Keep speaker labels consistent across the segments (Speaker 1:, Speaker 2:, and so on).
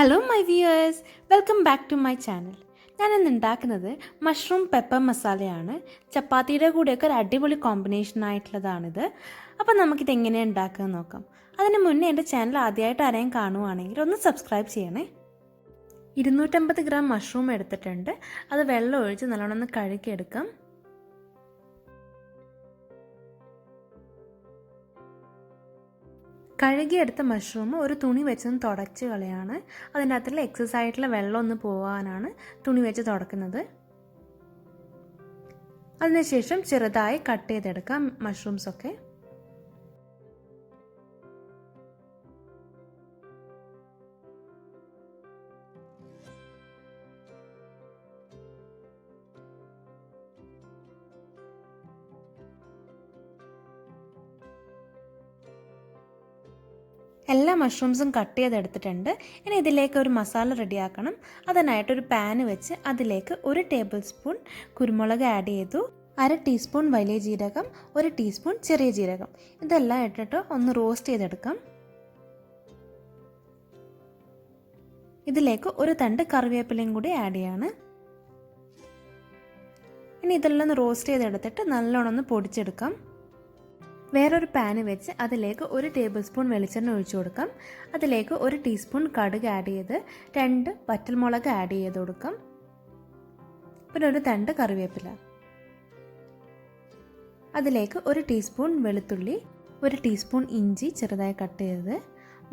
Speaker 1: Hello my viewers, welcome back to my channel. ഞാനിന്ന് ഉണ്ടാക്കുന്നത് mushroom pepper മസാലയാണ്. ചപ്പാത്തിയുടെ കൂടെയൊക്കെ ഒരു അടിപൊളി കോമ്പിനേഷൻ ആയിട്ടുള്ളതാണിത്. അപ്പോൾ നമുക്കിത് എങ്ങനെയാണ് ഉണ്ടാക്കുന്നത് നോക്കാം. അതിന് മുന്നേ എൻ്റെ ചാനൽ ആദ്യമായിട്ട് ആരെയും കാണുവാണെങ്കിൽ ഒന്ന് സബ്സ്ക്രൈബ് ചെയ്യണേ. 250 ഗ്രാം മഷ്റൂം എടുത്തിട്ടുണ്ട്. അത് വെള്ളം ഒഴിച്ച് നല്ലോണം ഒന്ന് കഴുകിയെടുക്കാം. കഴുകിയെടുത്ത മഷ്റൂം ഒരു തുണി വെച്ചൊന്ന് തുടച്ച് കളയാണ്. അതിൻ്റെ അകത്തുള്ള എക്സസ് ആയിട്ടുള്ള വെള്ളം ഒന്ന് പോകാനാണ് തുണി വെച്ച് തുടക്കുന്നത്. അതിനുശേഷം ചെറുതായി കട്ട് ചെയ്തെടുക്കാം മഷ്റൂംസൊക്കെ. എല്ലാ മഷ്റൂംസും കട്ട് ചെയ്തെടുത്തിട്ടുണ്ട്. ഇനി ഇതിലേക്ക് ഒരു മസാല റെഡിയാക്കണം. അതിനായിട്ടൊരു പാന് വെച്ച് അതിലേക്ക് 1 ടേബിൾ സ്പൂൺ കുരുമുളക് ആഡ് ചെയ്തു, 1/2 ടീസ്പൂൺ വലിയ ജീരകം, 1 ടീസ്പൂൺ ചെറിയ ജീരകം, ഇതെല്ലാം ഇട്ടിട്ട് ഒന്ന് റോസ്റ്റ് ചെയ്തെടുക്കാം. ഇതിലേക്ക് ഒരു തണ്ട് കറിവേപ്പിലയും കൂടി ആഡ് ചെയ്യാണ്. ഇനി ഇതെല്ലാം ഒന്ന് റോസ്റ്റ് ചെയ്തെടുത്തിട്ട് നല്ലോണം ഒന്ന് പൊടിച്ചെടുക്കാം. വേറൊരു പാന് വെച്ച് അതിലേക്ക് 1 ടേബിൾ സ്പൂൺ വെളിച്ചെണ്ണ ഒഴിച്ചു കൊടുക്കാം. അതിലേക്ക് 1 ടീസ്പൂൺ കടുക് ആഡ് ചെയ്ത് 2 വറ്റൽമുളക് ആഡ് ചെയ്ത് കൊടുക്കാം. പിന്നെ ഒരു തണ്ട് കറിവേപ്പില. അതിലേക്ക് 1 ടീസ്പൂൺ വെളുത്തുള്ളി, 1 ടീസ്പൂൺ ഇഞ്ചി ചെറുതായി കട്ട് ചെയ്തത്,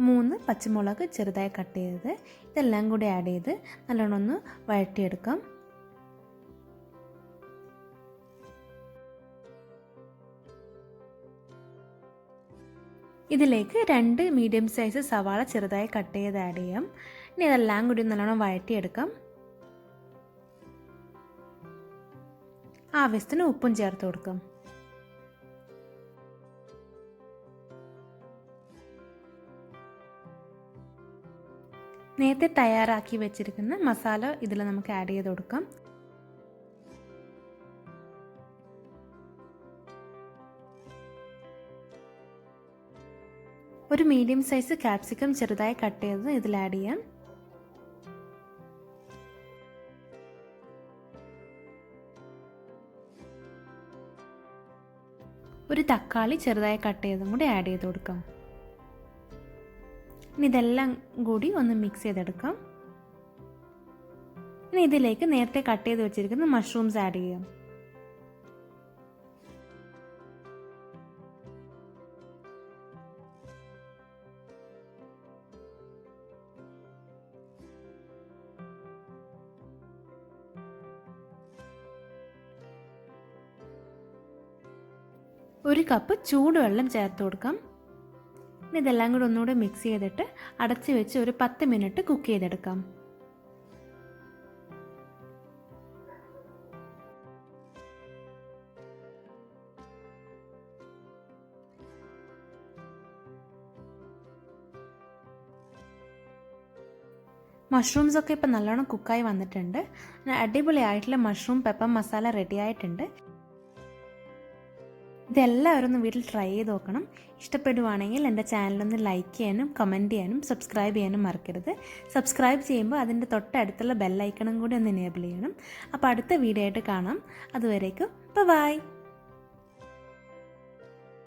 Speaker 1: 3 പച്ചമുളക് ചെറുതായി കട്ട് ചെയ്തത്, ഇതെല്ലാം കൂടി ആഡ് ചെയ്ത് നല്ലോണം ഒന്ന് വഴറ്റിയെടുക്കാം. ഇതിലേക്ക് 2 മീഡിയം സൈസ് സവാള ചെറുതായി കട്ട് ചെയ്ത് ആഡ് ചെയ്യാം. ഇനി ഇതെല്ലാം കൂടി നല്ലോണം വഴറ്റിയെടുക്കാം. ആവശ്യത്തിന് ഉപ്പും ചേർത്ത് കൊടുക്കാം. നേരത്തെ തയ്യാറാക്കി വെച്ചിരിക്കുന്ന മസാല ഇതിൽ നമുക്ക് ആഡ് ചെയ്ത് കൊടുക്കാം. ഒരു മീഡിയം സൈസ് കാപ്സിക്കം ചെറുതായി കട്ട് ചെയ്ത് ഇതിൽ ആഡ് ചെയ്യാം. ഒരു തക്കാളി ചെറുതായി കട്ട് ചെയ്തും കൂടി ആഡ് ചെയ്ത് കൊടുക്കാം. ഇനി ഇതെല്ലാം കൂടി ഒന്ന് മിക്സ് ചെയ്തെടുക്കാം. ഇനി ഇതിലേക്ക് നേരത്തെ കട്ട് ചെയ്ത് വെച്ചിരിക്കുന്ന മഷ്റൂംസ് ആഡ് ചെയ്യാം. ഒരു കപ്പ് ചൂടുവെള്ളം ചേർത്ത് കൊടുക്കാം. ഇനി ഇതെല്ലാം കൂടി ഒന്നുകൂടെ മിക്സ് ചെയ്തിട്ട് അടച്ച് വെച്ച് ഒരു 10 മിനിറ്റ് കുക്ക് ചെയ്തെടുക്കാം. മഷ്റൂംസൊക്കെ ഇപ്പം നല്ലോണം കുക്കായി വന്നിട്ടുണ്ട്. അടിപൊളിയായിട്ടുള്ള മഷ്റൂം പെപ്പർ മസാല റെഡി ആയിട്ടുണ്ട്. ഇതെല്ലാവരും ഒന്ന് വീട്ടിൽ ട്രൈ ചെയ്ത് നോക്കണം. ഇഷ്ടപ്പെടുവാണെങ്കിൽ എൻ്റെ ചാനലൊന്ന് ലൈക്ക് ചെയ്യാനും കമൻറ്റ് ചെയ്യാനും സബ്സ്ക്രൈബ് ചെയ്യാനും മറക്കരുത്. സബ്സ്ക്രൈബ് ചെയ്യുമ്പോൾ അതിൻ്റെ തൊട്ടടുത്തുള്ള ബെല്ലൈക്കണും കൂടി ഒന്ന് എനേബിൾ ചെയ്യണം. അപ്പോൾ അടുത്ത വീഡിയോ ആയിട്ട് കാണാം. അതുവരേക്കും ബൈ.